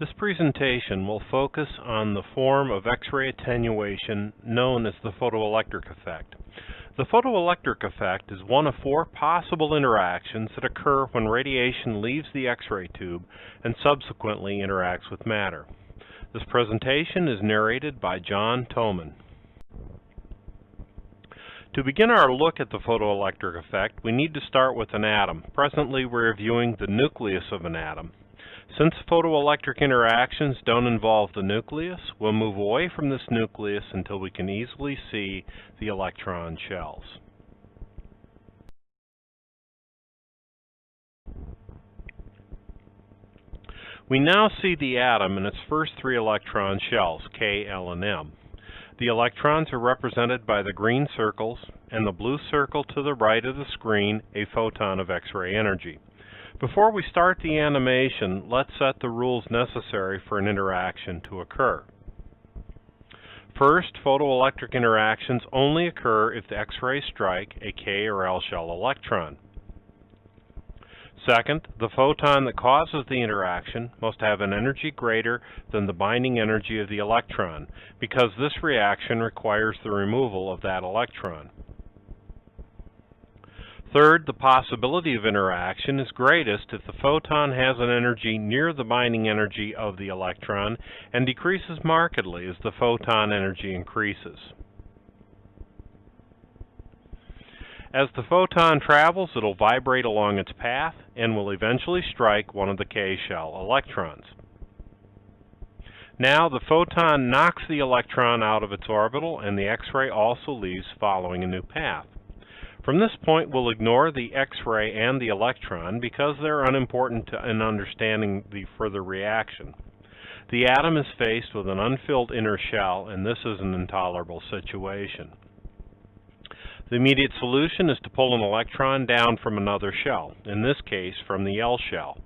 This presentation will focus on the form of X-ray attenuation known as the photoelectric effect. The photoelectric effect is one of four possible interactions that occur when radiation leaves the X-ray tube and subsequently interacts with matter. This presentation is narrated by John Thoman. To begin our look at the photoelectric effect, we need to start with an atom. Presently, we're viewing the nucleus of an atom. Since photoelectric interactions don't involve the nucleus, we'll move away from this nucleus until we can easily see the electron shells. We now see the atom in its first three electron shells, K, L, and M. The electrons are represented by the green circles, and the blue circle to the right of the screen, a photon of X-ray energy. Before we start the animation, let's set the rules necessary for an interaction to occur. First, photoelectric interactions only occur if the X-rays strike a K or L shell electron. Second, the photon that causes the interaction must have an energy greater than the binding energy of the electron, because this reaction requires the removal of that electron. Third, the possibility of interaction is greatest if the photon has an energy near the binding energy of the electron and decreases markedly as the photon energy increases. As the photon travels, it will vibrate along its path and will eventually strike one of the K shell electrons. Now the photon knocks the electron out of its orbital, and the X-ray also leaves following a new path. From this point, we'll ignore the X-ray and the electron because they're unimportant in understanding the further reaction. The atom is faced with an unfilled inner shell, and this is an intolerable situation. The immediate solution is to pull an electron down from another shell, in this case from the L shell.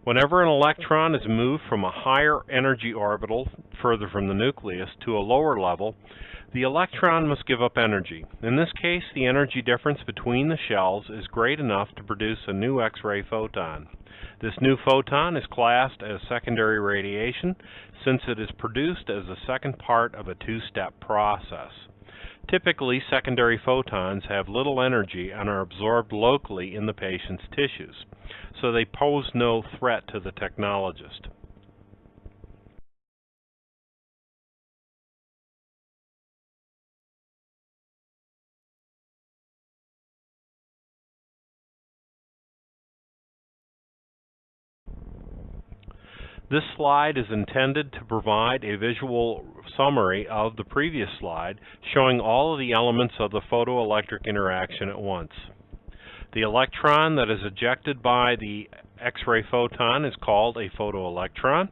Whenever an electron is moved from a higher energy orbital further from the nucleus to a lower level, the electron must give up energy. In this case, the energy difference between the shells is great enough to produce a new X-ray photon. This new photon is classed as secondary radiation since it is produced as the second part of a two-step process. Typically, secondary photons have little energy and are absorbed locally in the patient's tissues, so they pose no threat to the technologist. This slide is intended to provide a visual summary of the previous slide, showing all of the elements of the photoelectric interaction at once. The electron that is ejected by the X-ray photon is called a photoelectron,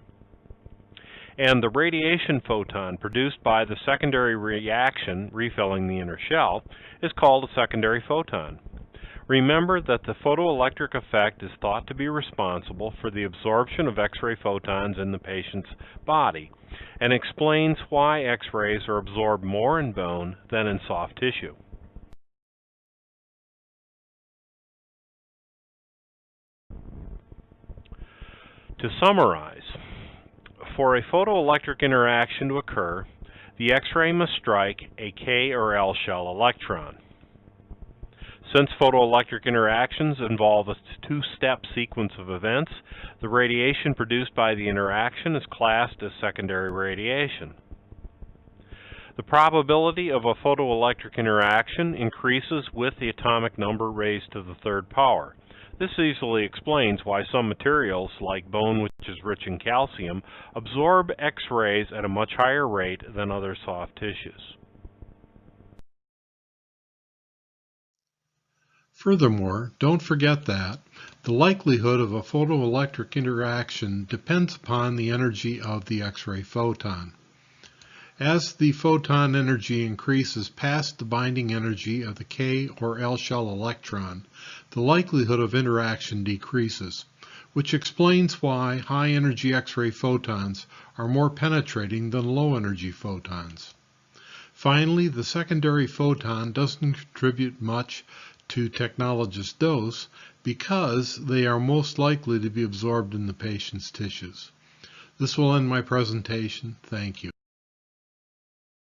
and the radiation photon produced by the secondary reaction refilling the inner shell is called a secondary photon. Remember that the photoelectric effect is thought to be responsible for the absorption of X-ray photons in the patient's body and explains why X-rays are absorbed more in bone than in soft tissue. To summarize, for a photoelectric interaction to occur, the X-ray must strike a K or L shell electron. Since photoelectric interactions involve a two-step sequence of events, the radiation produced by the interaction is classed as secondary radiation. The probability of a photoelectric interaction increases with the atomic number raised to the third power. This easily explains why some materials, like bone, which is rich in calcium, absorb X-rays at a much higher rate than other soft tissues. Furthermore, don't forget that the likelihood of a photoelectric interaction depends upon the energy of the X-ray photon. As the photon energy increases past the binding energy of the K or L shell electron, the likelihood of interaction decreases, which explains why high-energy X-ray photons are more penetrating than low-energy photons. Finally, the secondary photon doesn't contribute much to technologist dose because they are most likely to be absorbed in the patient's tissues. This will end my presentation. Thank you.